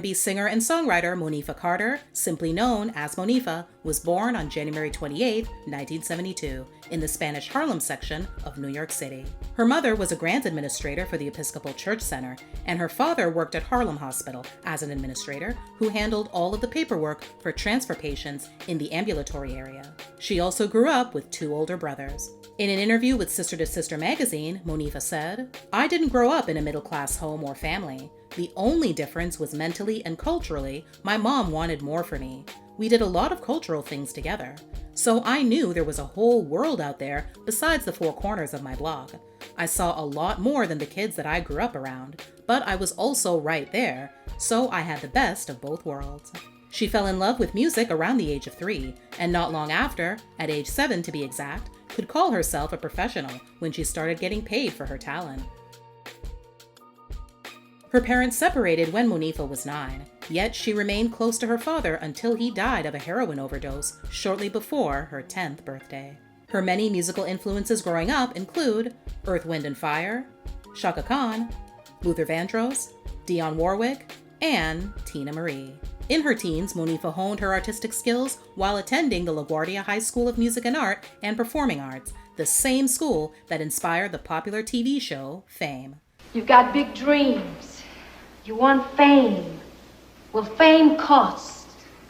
R&B singer and songwriter Monifa Carter, simply known as Monifah, was born on January 28, 1972, in the Spanish Harlem section of New York City. Her mother was a grants administrator for the Episcopal Church Center, and her father worked at Harlem Hospital as an administrator who handled all of the paperwork for transfer patients in the ambulatory area. She also grew up with two older brothers. In an interview with Sister to Sister magazine, Monifah said, "I didn't grow up in a middle-class home or family. The only difference was mentally and culturally, my mom wanted more for me. We did a lot of cultural things together. So I knew there was a whole world out there besides the four corners of my block. I saw a lot more than the kids that I grew up around, but I was also right there, so I had the best of both worlds." She fell in love with music around the age of 3, and not long after, at age 7 to be exact, could call herself a professional when she started getting paid for her talent. Her parents separated when Monifah was 9, yet she remained close to her father until he died of a heroin overdose shortly before her 10th birthday. Her many musical influences growing up include Earth, Wind & Fire, Chaka Khan, Luther Vandross, Dionne Warwick, and Tina Marie. In her teens, Monifah honed her artistic skills while attending the LaGuardia High School of Music and Art and Performing Arts, the same school that inspired the popular TV show Fame. You've got big dreams. You want fame. Well, fame costs.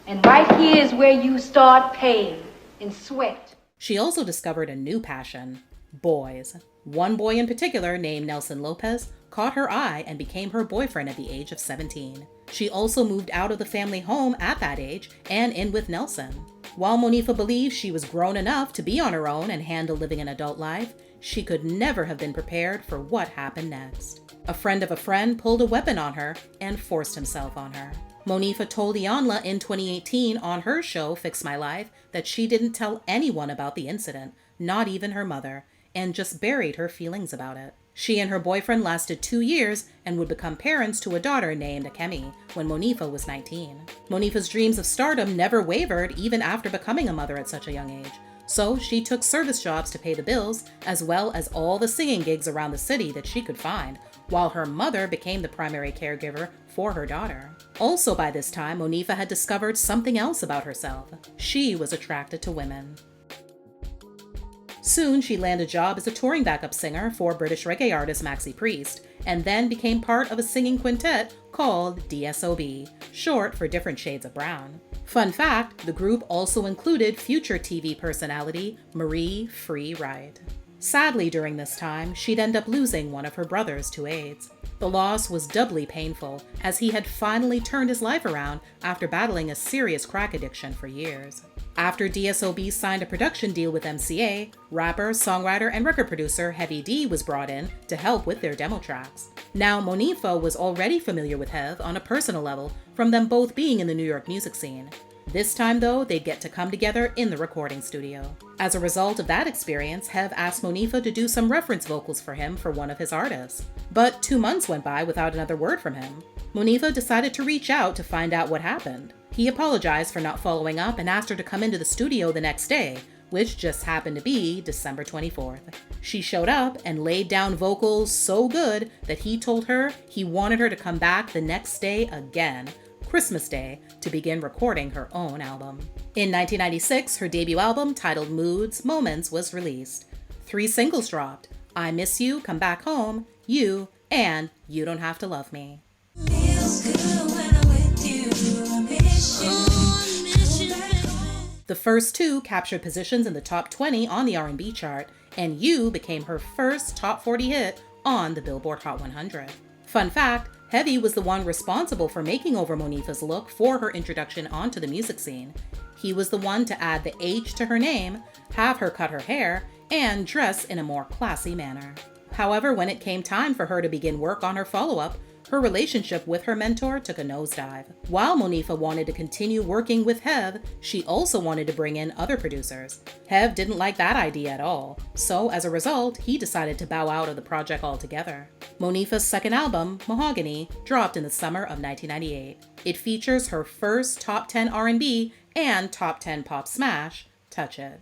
And right here is where you start paying in sweat. She also discovered a new passion, boys. One boy in particular, named Nelson Lopez, caught her eye and became her boyfriend at the age of 17. She also moved out of the family home at that age and in with Nelson. While Monifah believed she was grown enough to be on her own and handle living an adult life, she could never have been prepared for what happened next. A friend of a friend pulled a weapon on her and forced himself on her. Monifah told Iyanla in 2018 on her show Fix My Life that she didn't tell anyone about the incident, not even her mother, and just buried her feelings about it. She and her boyfriend lasted 2 years and would become parents to a daughter named Akemi when Monifah was 19. Monifah's dreams of stardom never wavered even after becoming a mother at such a young age. So she took service jobs to pay the bills, as well as all the singing gigs around the city that she could find, while her mother became the primary caregiver for her daughter. Also by this time, Monifah had discovered something else about herself. She was attracted to women. Soon, she landed a job as a touring backup singer for British reggae artist Maxi Priest, and then became part of a singing quintet called DSOB, short for Different Shades of Brown. Fun fact, the group also included future TV personality Marie Free Wright. Sadly, during this time, she'd end up losing one of her brothers to AIDS. The loss was doubly painful, as he had finally turned his life around after battling a serious crack addiction for years. After DSOB signed a production deal with MCA, rapper, songwriter, and record producer Heavy D was brought in to help with their demo tracks. Now, Monifah was already familiar with Hev on a personal level from them both being in the New York music scene. This time, though, they'd get to come together in the recording studio. As a result of that experience, Hev asked Monifah to do some reference vocals for him for one of his artists. But 2 months went by without another word from him. Monifah decided to reach out to find out what happened. He apologized for not following up and asked her to come into the studio the next day, which just happened to be December 24th. She showed up and laid down vocals so good that he told her he wanted her to come back the next day again, Christmas Day, to begin recording her own album. In 1996, her debut album, titled Moods, Moments, was released. 3 singles dropped: I Miss You, Come Back Home, You, and You Don't Have to Love Me. The first 2 captured positions in the top 20 on the R&B chart, and You became her first top 40 hit on the Billboard Hot 100. Fun fact, Heavy was the one responsible for making over Monifah's look for her introduction onto the music scene. He was the one to add the H to her name, have her cut her hair, and dress in a more classy manner. However, when it came time for her to begin work on her follow-up, her relationship with her mentor took a nosedive. While Monifah wanted to continue working with Hev, she also wanted to bring in other producers. Hev didn't like that idea at all, so as a result, he decided to bow out of the project altogether. Monifah's second album, Mahogany, dropped in the summer of 1998. It features her first top 10 R&B and top 10 pop smash, Touch It.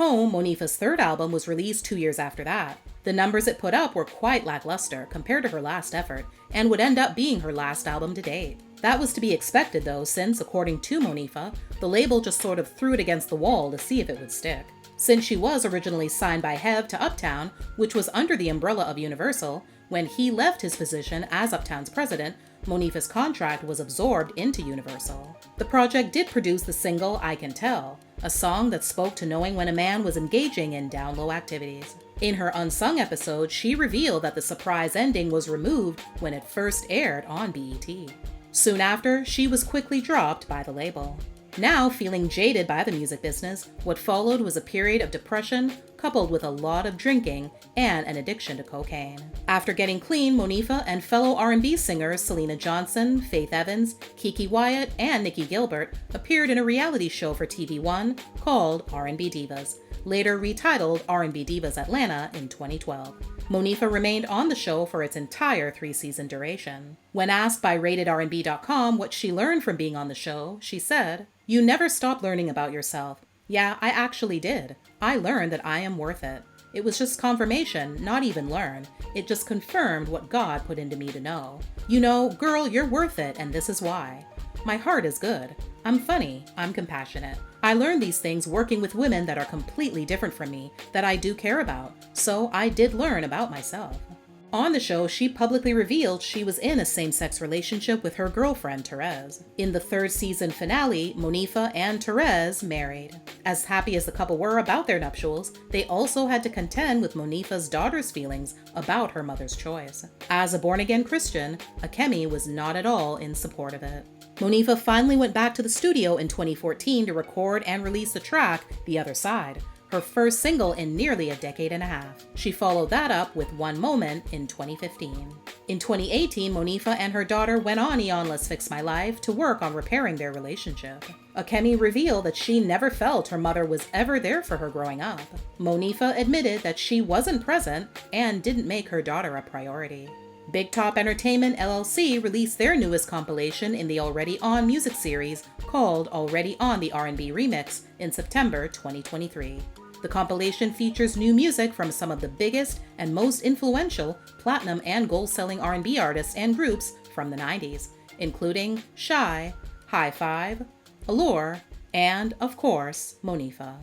Home, Monifa's third album, was released 2 years after that. The numbers it put up were quite lackluster compared to her last effort, and would end up being her last album to date. That was to be expected though, since, according to Monifa, the label just sort of threw it against the wall to see if it would stick. Since she was originally signed by Hev to Uptown, which was under the umbrella of Universal, when he left his position as Uptown's president, Monifa's contract was absorbed into Universal. The project did produce the single I Can Tell, a song that spoke to knowing when a man was engaging in down-low activities. In her Unsung episode, she revealed that the surprise ending was removed when it first aired on BET. Soon after, she was quickly dropped by the label. Now feeling jaded by the music business, what followed was a period of depression coupled with a lot of drinking and an addiction to cocaine. After getting clean, Monifa and fellow R&B singers Selena Johnson, Faith Evans, Kiki Wyatt, and Nikki Gilbert appeared in a reality show for TV One called R&B Divas, later retitled R&B Divas Atlanta in 2012. Monifa remained on the show for its entire 3-season duration. When asked by RatedRnB.com what she learned from being on the show, she said, "You never stop learning about yourself. Yeah, I actually did. I learned that I am worth it. It was just confirmation, not even learn. It just confirmed what God put into me to know. You know, girl, you're worth it, and this is why. My heart is good. I'm funny. I'm compassionate. I learned these things working with women that are completely different from me, that I do care about. So I did learn about myself." On the show, she publicly revealed she was in a same-sex relationship with her girlfriend, Therese. In the 3rd season finale, Monifa and Therese married. As happy as the couple were about their nuptials, they also had to contend with Monifa's daughter's feelings about her mother's choice. As a born-again Christian, Akemi was not at all in support of it. Monifa finally went back to the studio in 2014 to record and release the track The Other Side, her first single in nearly a decade and a half. She followed that up with One Moment in 2015. In 2018, Monifa and her daughter went on Eon Let's Fix My Life to work on repairing their relationship. Akemi revealed that she never felt her mother was ever there for her growing up. Monifa admitted that she wasn't present and didn't make her daughter a priority. Big Top Entertainment LLC released their newest compilation in the Already On music series called Already On the R&B Remix in September 2023. The compilation features new music from some of the biggest and most influential platinum and gold-selling R&B artists and groups from the 90s, including Shy, High Five, Allure, and, of course, Monifa.